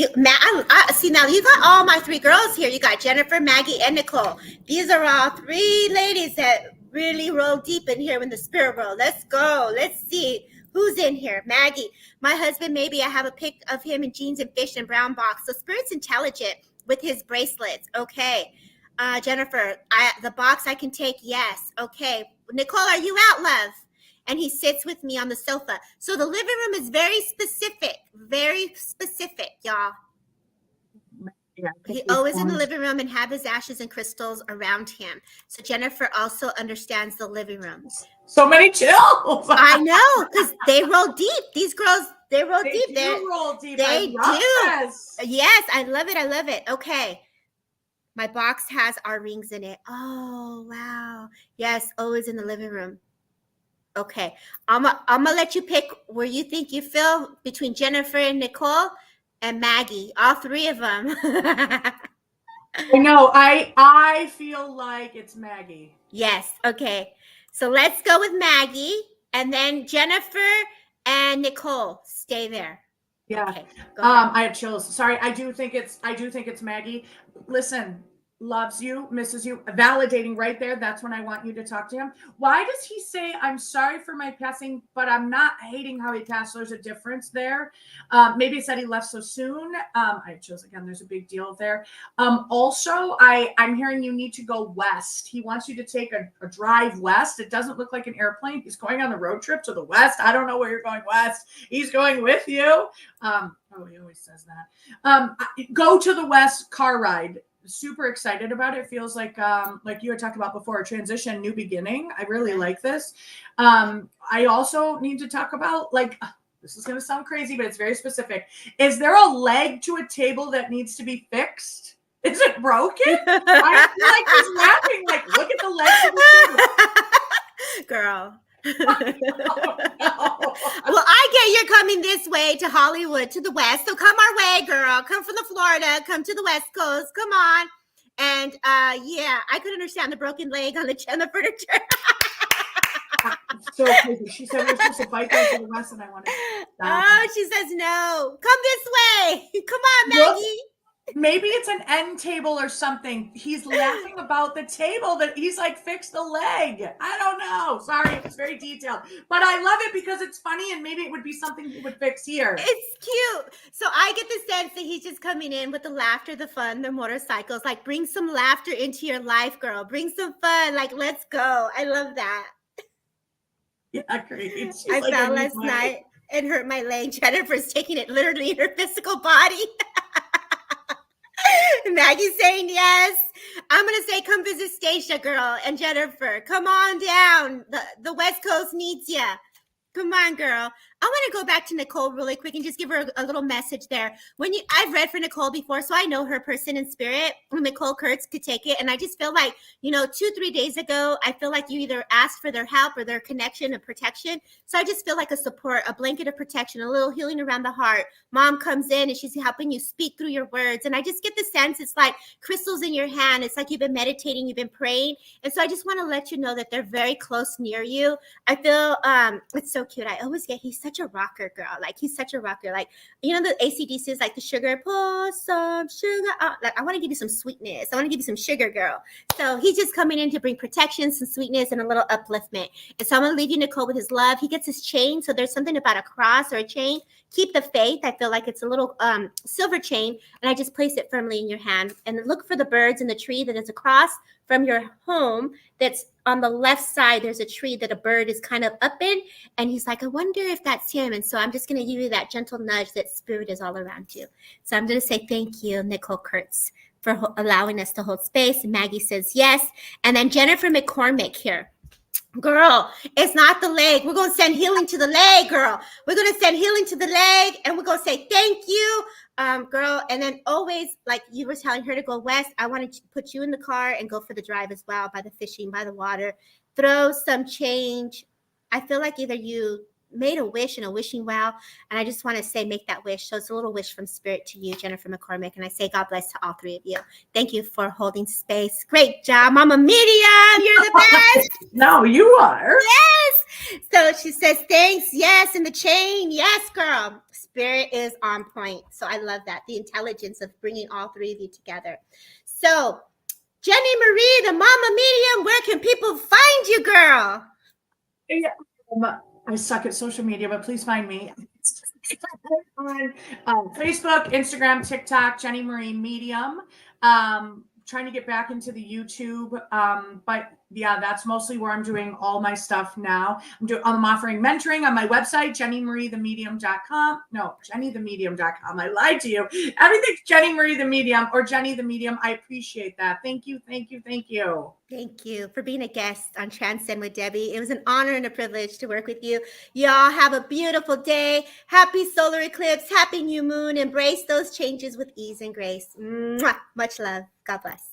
Speaker 2: see, now you got all my three girls here. You got Jennifer, Maggie, and Nicole. These are all three ladies that really roll deep in here in the spirit world. Let's go. Let's see who's in here. Maggie, my husband, maybe I have a pic of him in jeans and fish and brown box. So Spirit's intelligent with his bracelets. Okay. Jennifer, the box I can take. Yes. Okay. Nicole, are you out, love? And he sits with me on the sofa. So the living room is very specific, y'all. Yeah, he always in the living room and have his ashes and crystals around him. So Jennifer also understands the living room.
Speaker 3: So many chills.
Speaker 2: I know, because they roll deep. These girls, they roll deep.
Speaker 3: They roll deep.
Speaker 2: They do. This. Yes, I love it. I love it. Okay. My box has our rings in it. Oh, wow. Yes, always in the living room. Okay. I'm gonna let you pick where you think you feel between Jennifer and Nicole and Maggie. All three of them.
Speaker 3: I know. I feel like it's Maggie.
Speaker 2: Yes. Okay. So let's go with Maggie and then Jennifer and Nicole. Stay there.
Speaker 3: Yeah.
Speaker 2: Okay,
Speaker 3: I have chills. Sorry. I do think it's Maggie. Listen, loves you, misses you, validating right there. That's when I want you to talk to him. Why does he say, I'm sorry for my passing, but I'm not hating how he passed? There's a difference there. Maybe he said he left so soon. I have chills again. There's a big deal there. Also, I'm hearing you need to go west. He wants you to take a drive west. It doesn't look like an airplane. He's going on the road trip to the west. I don't know where you're going west. He's going with you. He always says that. Go to the west, car ride. Super excited about it. Feels like you had talked about before, a transition, new beginning. I really like this. I also need to talk about, this is going to sound crazy, but it's very specific. Is there a leg to a table that needs to be fixed? Is it broken? I feel like he's laughing. Look at the leg of the table.
Speaker 2: Girl.
Speaker 3: Oh, no.
Speaker 2: Well, I get you're coming this way to Hollywood, to the west. So come our way, girl. Come from the Florida. Come to the West Coast. Come on. And yeah, I could understand the broken leg on the furniture.
Speaker 3: So crazy. She said we're supposed to fight those to the west, and I wanted to stop.
Speaker 2: Oh, she says no. Come this way. Come on, Maggie.
Speaker 3: Maybe it's an end table or something. He's laughing about the table that he's like fixed the leg. I don't know. Sorry, it's very detailed. But I love it because it's funny and maybe it would be something he would fix here.
Speaker 2: It's cute. So I get the sense that he's just coming in with the laughter, the fun, the motorcycles. Like, bring some laughter into your life, girl. Bring some fun. Like, let's go. I love that.
Speaker 3: Yeah, great.
Speaker 2: I fell last night and hurt my leg. Jennifer's taking it literally in her physical body. Maggie's saying yes. I'm going to say come visit Stacia, girl, and Jennifer. Come on down. The West Coast needs you. Come on, girl. I want to go back to Nicole really quick and just give her a little message there. I've read for Nicole before, so I know her person in spirit. Nicole Kurtz could take it. And I just feel like, 2-3 days ago, I feel like you either asked for their help or their connection and protection. So I just feel like a support, a blanket of protection, a little healing around the heart. Mom comes in and she's helping you speak through your words. And I just get the sense it's like crystals in your hand. It's like you've been meditating, you've been praying. And so I just want to let you know that they're very close near you. I feel it's so cute. I always get, he's such a rocker, girl. Like, he's such a rocker. Like, the AC/DC is like the sugar, pour some sugar. Like, I want to give you some sweetness. I want to give you some sugar, girl. So he's just coming in to bring protection, some sweetness, and a little upliftment. And so I'm going to leave you, Nicole, with his love. He gets his chain. So there's something about a cross or a chain. Keep the faith. I feel like it's a little silver chain. And I just place it firmly in your hand. And look for the birds in the tree that is across from your home. That's on the left side. There's a tree that a bird is kind of up in. And he's like, I wonder if that's him. And so I'm just going to give you that gentle nudge that spirit is all around you. So I'm going to say thank you, Nicole Kurtz, for allowing us to hold space. And Maggie says yes. And then Jennifer McCormick here. Girl, it's not the leg. We're going to send healing to the leg, girl. We're going to send healing to the leg, and we're going to say thank you, girl. And then always, like you were telling her to go west, I want to put you in the car and go for the drive as well, by the fishing, by the water. Throw some change. I feel like either you made a wish in a wishing well, and I just want to say make that wish. So it's a little wish from spirit to you, Jennifer McCormick, and I say God bless to all three of you. Thank you for holding space. Great job, Mama Medium. You're the best.
Speaker 3: No, you are.
Speaker 2: Yes. So she says thanks. Yes. And the chain. Yes, girl. Spirit is on point. So I love that. The intelligence of bringing all three of you together. So Jennie Marie, the Mama Medium, where can people find you, girl?
Speaker 3: Yeah. I suck at social media, but please find me on Facebook, Instagram, TikTok, Jennie Marie Medium. Trying to get back into the YouTube, but yeah, that's mostly where I'm doing all my stuff now. I'm offering mentoring on my website, JennieMarieTheMedium.com. No, JennieTheMedium.com. I lied to you. Everything's Jennie Marie the Medium or Jennie the Medium. I appreciate that. Thank you, thank you, thank you.
Speaker 2: Thank you for being a guest on Transcend with Debbie. It was an honor and a privilege to work with you. Y'all have a beautiful day. Happy solar eclipse. Happy new moon. Embrace those changes with ease and grace. Mwah. Much love. God bless.